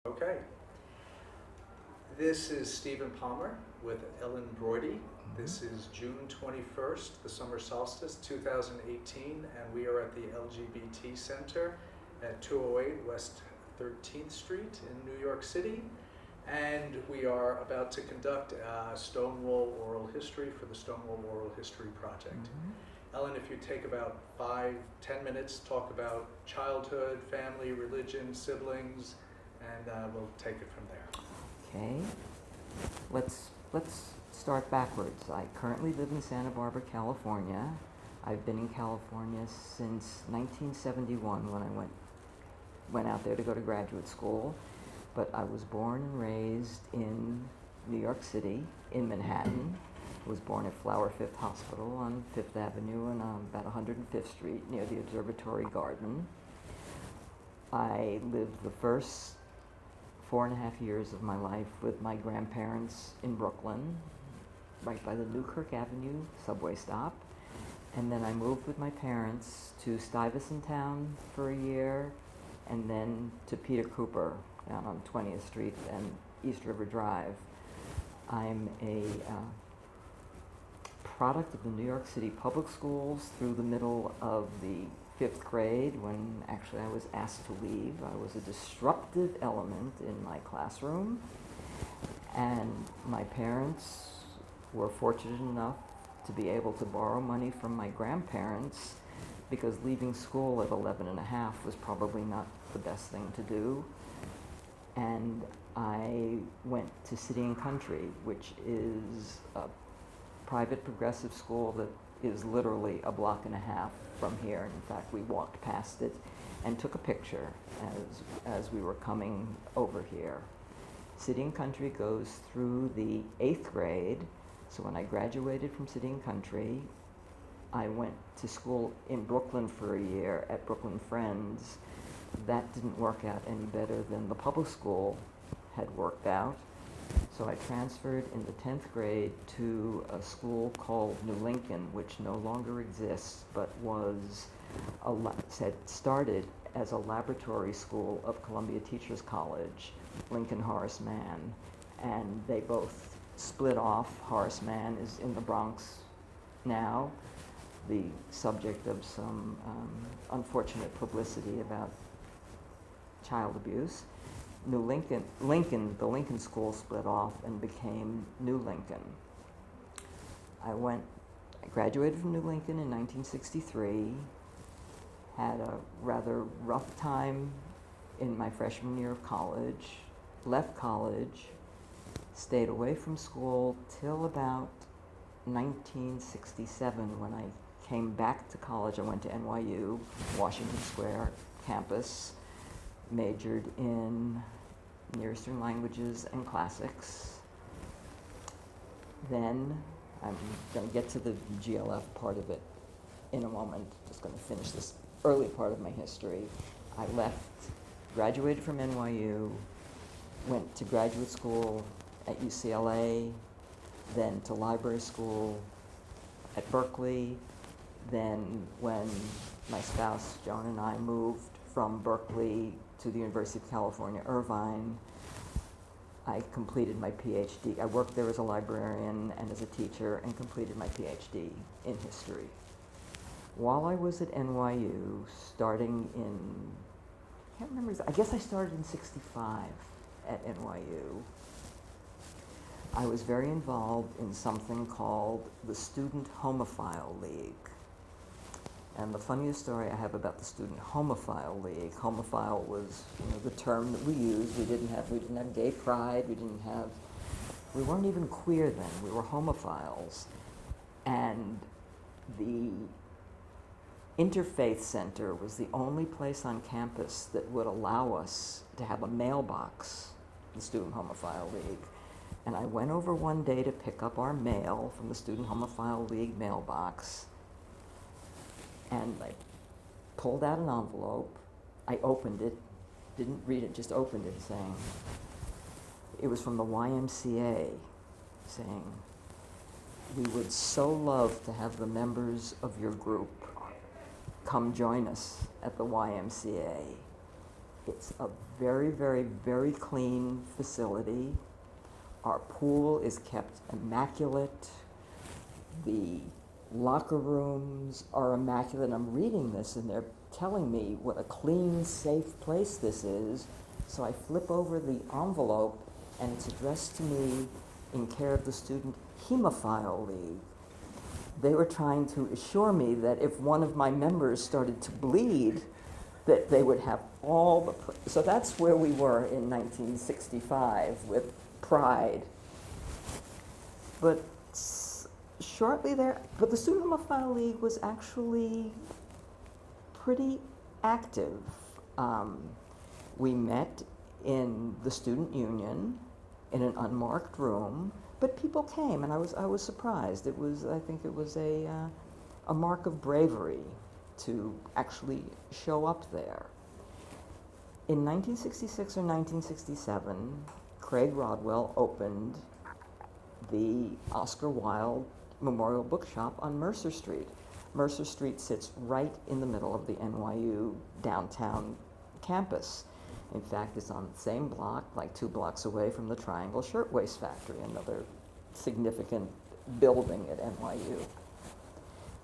Okay. This is Stephen Palmer with Ellen Broidy. This is June 21st, the summer solstice, 2018, and we are at the LGBT Center at 208 West 13th Street in New York City. And we are about to conduct a Stonewall oral history for the Stonewall Oral History Project. Ellen, if you take about 5-10 minutes, talk about childhood, family, religion, siblings, and we'll take it from there. Okay, let's start backwards. I currently live in Santa Barbara, California. I've been in California since 1971 when I went out there to go to graduate school. But I was born and raised in New York City, in Manhattan. I was born at Flower Fifth Hospital on Fifth Avenue and about 105th Street near the Observatory Garden. I lived the first 4.5 years of my life with my grandparents in Brooklyn, right by the Newkirk Avenue subway stop. And then I moved with my parents to Stuyvesant Town for a year, and then to Peter Cooper down on 20th Street and East River Drive. I'm a product of the New York City public schools through the middle of the 5th grade, when actually I was asked to leave. I was a disruptive element in my classroom, and my parents were fortunate enough to be able to borrow money from my grandparents, because leaving school at 11 and a half was probably not the best thing to do. And I went to City and Country, which is a private progressive school that is literally a block and a half from here. And in fact, we walked past it and took a picture as we were coming over here. City and Country goes through the 8th grade. So when I graduated from City and Country, I went to school in Brooklyn for a year at Brooklyn Friends. That didn't work out any better than the public school had worked out. So I transferred in the 10th grade to a school called New Lincoln, which no longer exists, but started as a laboratory school of Columbia Teachers College, Lincoln Horace Mann. And they both split off. Horace Mann is in the Bronx now, the subject of some unfortunate publicity about child abuse. The Lincoln School split off and became New Lincoln. I graduated from New Lincoln in 1963, had a rather rough time in my freshman year of college, left college, stayed away from school till about 1967 when I came back to college. I went to NYU, Washington Square campus, majored in Near Eastern languages and classics. Then I'm going to get to the GLF part of it in a moment. Just going to finish this early part of my history. I left, graduated from NYU, went to graduate school at UCLA, then to library school at Berkeley. Then when my spouse, Joan, and I moved from Berkeley to the University of California, Irvine, I completed my PhD. I worked there as a librarian and as a teacher and completed my PhD in history. While I was at NYU, starting in, I can't remember, I guess I started in '65 at NYU, I was very involved in something called the Student Homophile League. And the funniest story I have about the Student Homophile League, homophile was, the term that we used. We didn't have gay pride, we weren't even queer then, we were homophiles. And the Interfaith Center was the only place on campus that would allow us to have a mailbox, the Student Homophile League. And I went over one day to pick up our mail from the Student Homophile League mailbox, and I pulled out an envelope. I opened it, didn't read it, just opened it, saying, it was from the YMCA, saying, "We would so love to have the members of your group come join us at the YMCA." It's a very, very, very clean facility. Our pool is kept immaculate. The locker rooms are immaculate. I'm reading this and they're telling me what a clean, safe place this is. So I flip over the envelope and it's addressed to me in care of the Student Hemophile League. They were trying to assure me that if one of my members started to bleed, that they would have all the, so that's where we were in 1965 with Pride. But shortly there, but the Student Hemophile League was actually pretty active. We met in the student union in an unmarked room, but people came, and I was surprised. It was, I think it was a mark of bravery to actually show up there. In 1966 or 1967, Craig Rodwell opened the Oscar Wilde Memorial Bookshop on Mercer Street. Mercer Street sits right in the middle of the NYU downtown campus. In fact, it's on the same block, like 2 blocks away from the Triangle Shirtwaist Factory, another significant building at NYU.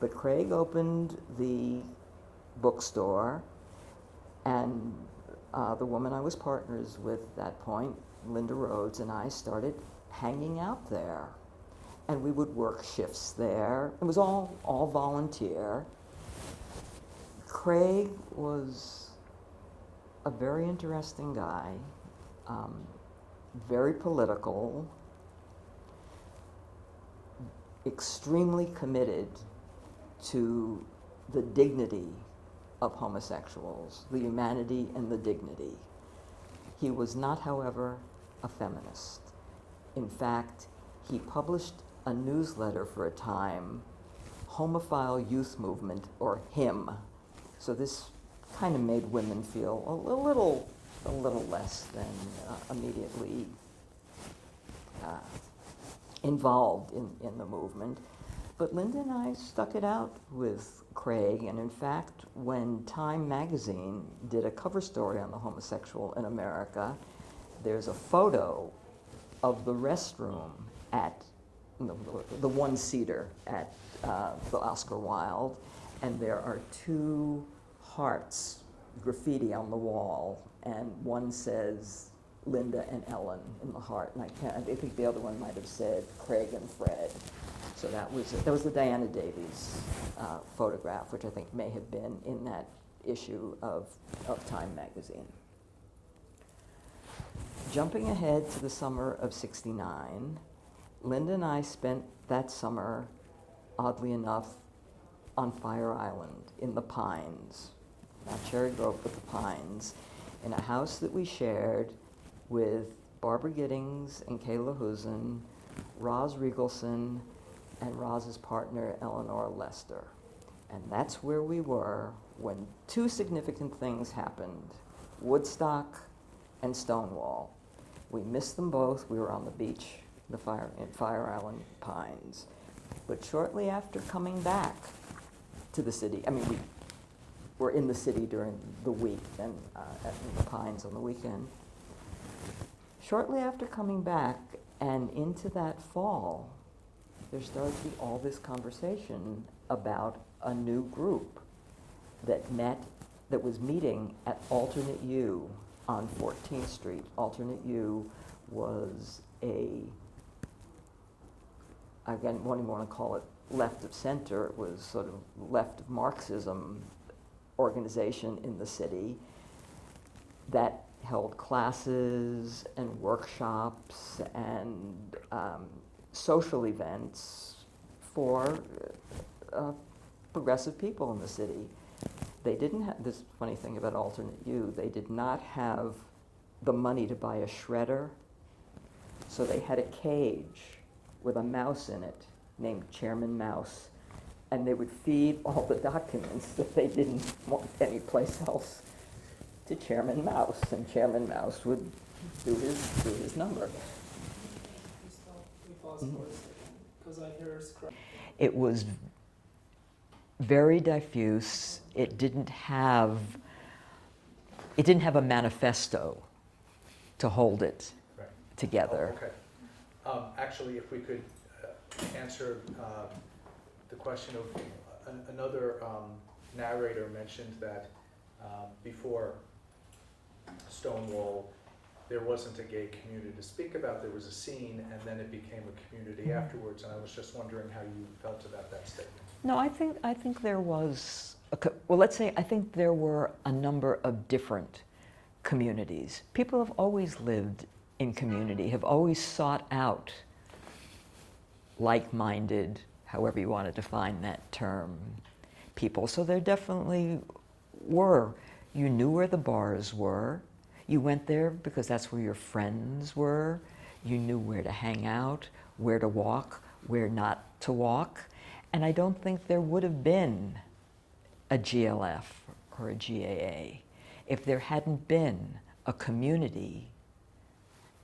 But Craig opened the bookstore, and the woman I was partners with at that point, Linda Rhodes, and I started hanging out there. And we would work shifts there. It was all volunteer. Craig was a very interesting guy, very political, extremely committed to the dignity of homosexuals, the humanity and the dignity. He was not, however, a feminist. In fact, he published a newsletter for a time, Homophile Youth Movement, or HIM. So this kind of made women feel a little less than immediately involved in the movement. But Linda and I stuck it out with Craig, and in fact, when Time magazine did a cover story on the homosexual in America, there's a photo of the restroom at the one-seater at the Oscar Wilde, and there are 2 hearts graffiti on the wall, and one says Linda and Ellen in the heart, and I think the other one might have said Craig and Fred. So that was the Diana Davies photograph, which I think may have been in that issue of Time magazine. Jumping ahead to the summer of '69, Linda and I spent that summer, oddly enough, on Fire Island in the Pines, not Cherry Grove, but the Pines, in a house that we shared with Barbara Giddings and Kayla Husen, Roz Riegelson, and Roz's partner, Eleanor Lester. And that's where we were when 2 significant things happened, Woodstock and Stonewall. We missed them both. We were on the beach in Fire Island Pines. But shortly after coming back to the city, I mean, we were in the city during the week and at the Pines on the weekend. Shortly after coming back and into that fall, there started to be all this conversation about a new group that was meeting at Alternate U on 14th Street. Alternate U was again, what do you want to call it, left of center. It was sort of left of Marxism organization in the city that held classes and workshops and social events for progressive people in the city. They didn't have, this funny thing about Alternate U, they did not have the money to buy a shredder, so they had a cage with a mouse in it named Chairman Mouse, and they would feed all the documents that they didn't want anyplace else to Chairman Mouse, and Chairman Mouse would do his number. It was very diffuse. It didn't have it didn't have a manifesto to hold it Right. together. Oh, okay. Actually, if we could answer the question of another narrator mentioned that before Stonewall, there wasn't a gay community to speak about. There was a scene, and then it became a community afterwards. And I was just wondering how you felt about that statement. No, I think there was, well, let's say, I think there were a number of different communities. People have always lived in community, have always sought out like-minded, however you want to define that term, people. So there definitely were. You knew where the bars were. You went there because that's where your friends were. You knew where to hang out, where to walk, where not to walk. And I don't think there would have been a GLF or a GAA if there hadn't been a community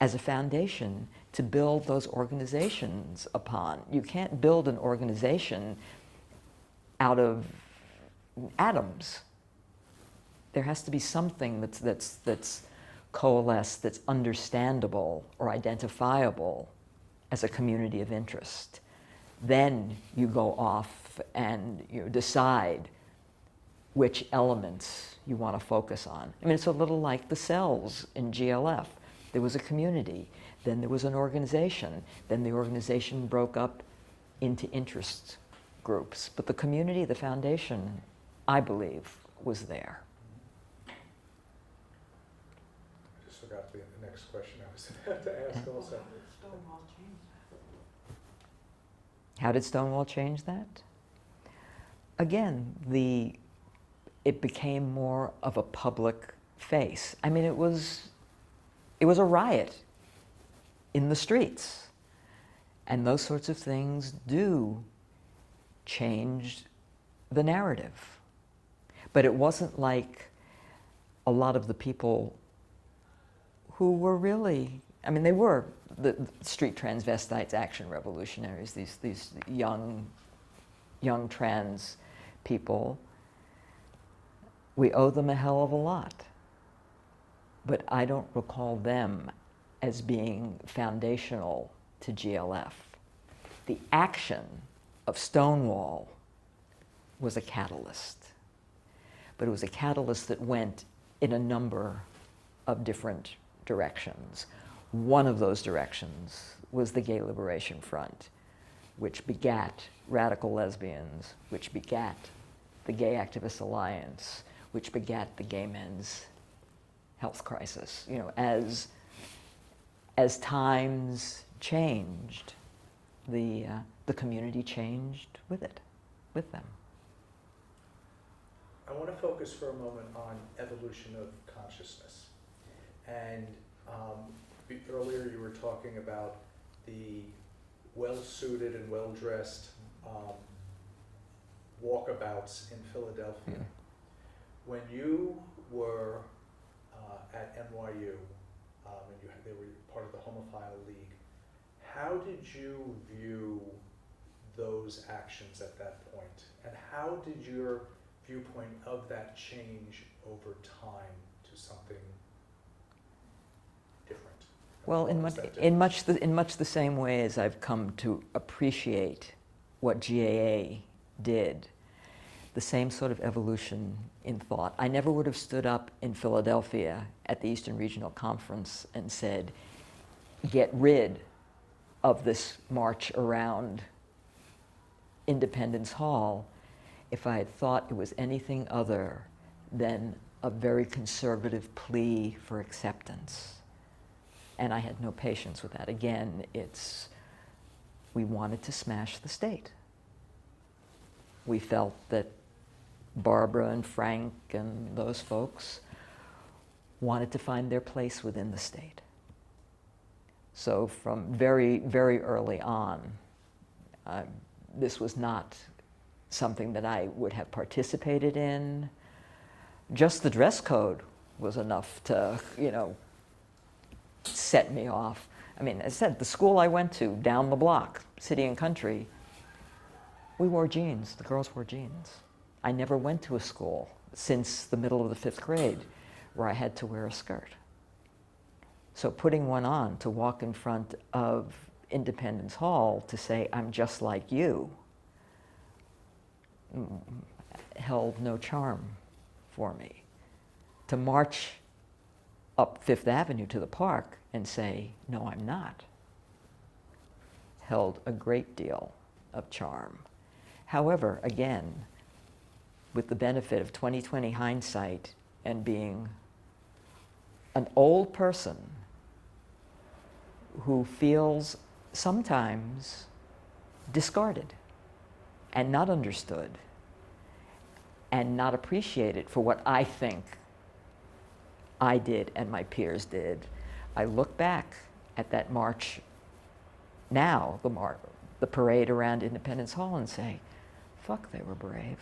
as a foundation to build those organizations upon. You can't build an organization out of atoms. There has to be something that's coalesced, that's understandable or identifiable as a community of interest. Then you go off and you decide which elements you want to focus on. I mean, it's a little like the cells in GLF. There was a community, then there was an organization, then the organization broke up into interest groups. But the community, the foundation, I believe, was there. I just forgot the next question I was about to ask also. How did Stonewall change that? Again, it became more of a public face. I mean, it was a riot in the streets. And those sorts of things do change the narrative. But it wasn't like a lot of the people who were really, I mean, they were the street transvestites, action revolutionaries, these young trans people. We owe them a hell of a lot. But I don't recall them as being foundational to GLF. The action of Stonewall was a catalyst. But it was a catalyst that went in a number of different directions. One of those directions was the Gay Liberation Front, which begat Radical Lesbians, which begat the Gay Activist Alliance, which begat the Gay Men's Health Crisis. You know, as times changed, the community changed with them. I want to focus for a moment on evolution of consciousness. And earlier you were talking about the well-suited and well-dressed walkabouts in Philadelphia. When you were at NYU, and they were part of the Homophile League, how did you view those actions at that point? And how did your viewpoint of that change over time to something different? Well, in much the same way as I've come to appreciate what GAA did, the same sort of evolution in thought. I never would have stood up in Philadelphia at the Eastern Regional Conference and said, get rid of this march around Independence Hall, if I had thought it was anything other than a very conservative plea for acceptance. And I had no patience with that. Again, we wanted to smash the state. We felt that Barbara and Frank and those folks wanted to find their place within the state. So from very, very early on, this was not something that I would have participated in. Just the dress code was enough to, set me off. I mean, as I said, the school I went to down the block, City and Country, we wore jeans. The girls wore jeans. I never went to a school since the middle of the 5th grade where I had to wear a skirt. So putting one on to walk in front of Independence Hall to say, I'm just like you, held no charm for me. To march up Fifth Avenue to the park and say, no, I'm not, held a great deal of charm. However, again, with the benefit of 20/20 hindsight and being an old person who feels sometimes discarded and not understood and not appreciated for what I think I did and my peers did, I look back at that march now, the parade around Independence Hall, and say, fuck, they were brave.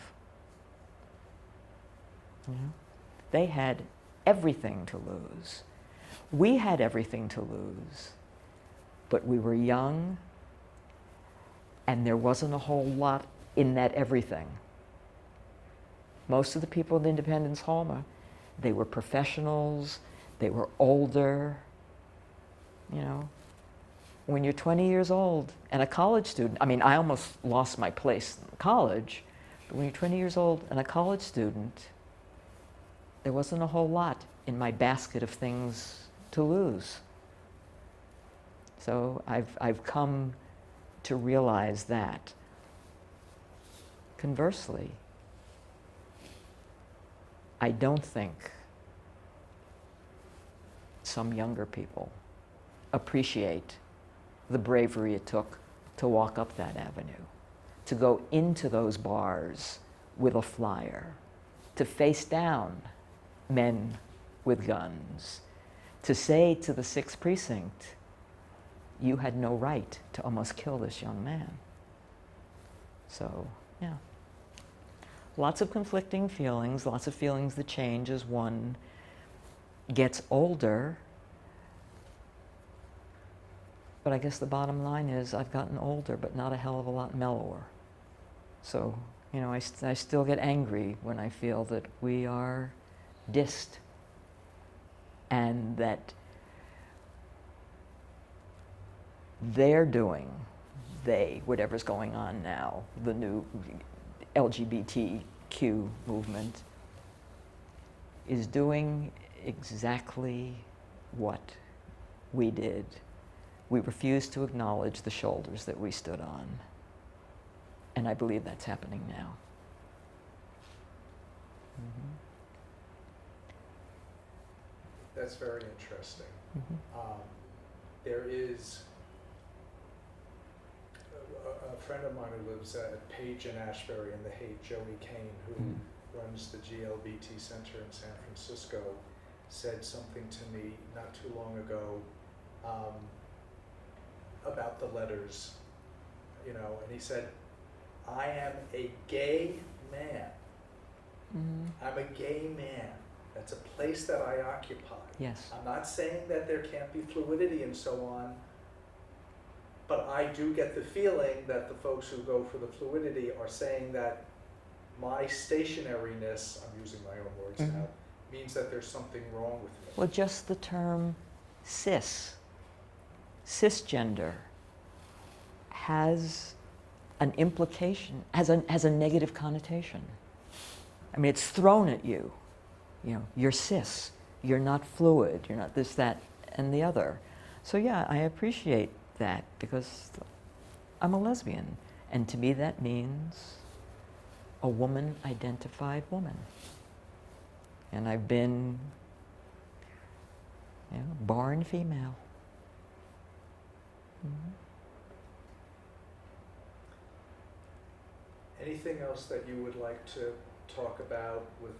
You know? They had everything to lose. We had everything to lose, but we were young, and there wasn't a whole lot in that everything. Most of the people in Independence Hall, they were professionals, they were older, you know. When you're 20 years old and a college student, I mean, I almost lost my place in college, but when you're 20 years old and a college student, there wasn't a whole lot in my basket of things to lose. So I've come to realize that. Conversely, I don't think some younger people appreciate the bravery it took to walk up that avenue, to go into those bars with a flyer, to face down men with guns, to say to the 6th Precinct, you had no right to almost kill this young man. So, yeah. Lots of conflicting feelings, lots of feelings that change as one gets older. But I guess the bottom line is I've gotten older, but not a hell of a lot mellower. So, you know, I still get angry when I feel that we are dissed and that whatever's going on now, the new LGBTQ movement, is doing exactly what we did. We refuse to acknowledge the shoulders that we stood on. And I believe that's happening now. Mm-hmm. That's very interesting. Mm-hmm. There is a friend of mine who lives at Page and Ashbury in The Hague, Joey Kane, who runs the GLBT Center in San Francisco, said something to me not too long ago about the letters, you know, and he said, I am a gay man. Mm-hmm. I'm a gay man. That's a place that I occupy. Yes. I'm not saying that there can't be fluidity and so on, but I do get the feeling that the folks who go for the fluidity are saying that my stationariness, I'm using my own words mm-hmm. now, means that there's something wrong with me. Well, just the term cisgender has an implication, has a negative connotation. I mean, it's thrown at you. You know, you're cis, you're not fluid, you're not this, that, and the other. So yeah, I appreciate that because I'm a lesbian, and to me that means a woman-identified woman. And I've been, you know, born female. Mm-hmm. Anything else that you would like to talk about with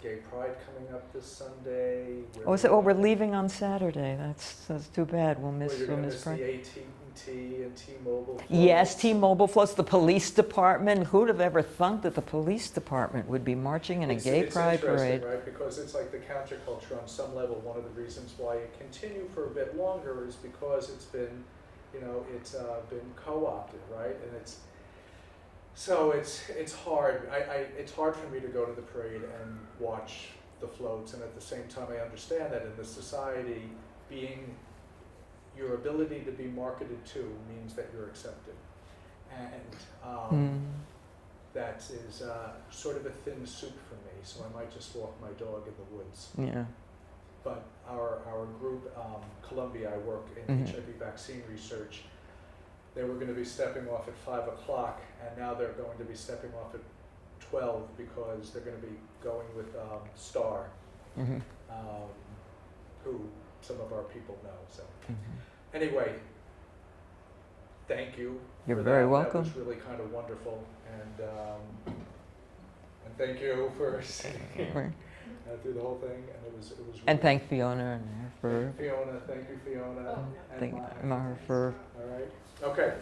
Gay Pride coming up this Sunday? We're leaving on Saturday. That's too bad. We'll miss the Pride. AT&T and T-Mobile floats. Yes, T-Mobile floats. The police department. Who'd have ever thunk that the police department would be marching in a Gay Pride parade? Right? Because it's like the counterculture on some level. One of the reasons why it continued for a bit longer is because it's been, you know, it's been co-opted, right? And it's hard. It's hard for me to go to the parade and watch the floats, and at the same time I understand that in this society, your ability to be marketed to means that you're accepted. And that is sort of a thin soup for me, so I might just walk my dog in the woods. Yeah. But our group, Columbia, I work in Mhm. HIV vaccine research, they were going to be stepping off at 5 o'clock, and now they're going to be stepping off at 12 because they're going to be going with Star, Mm-hmm. who some of our people know. So Mm-hmm. anyway, thank you. You're for very that. welcome. That was really kind of wonderful, and thank you for sitting here through the whole thing. And it was really And thank Fiona and her for Fiona. Thank you, Fiona. And thank Maya. Mara for All right. Okay.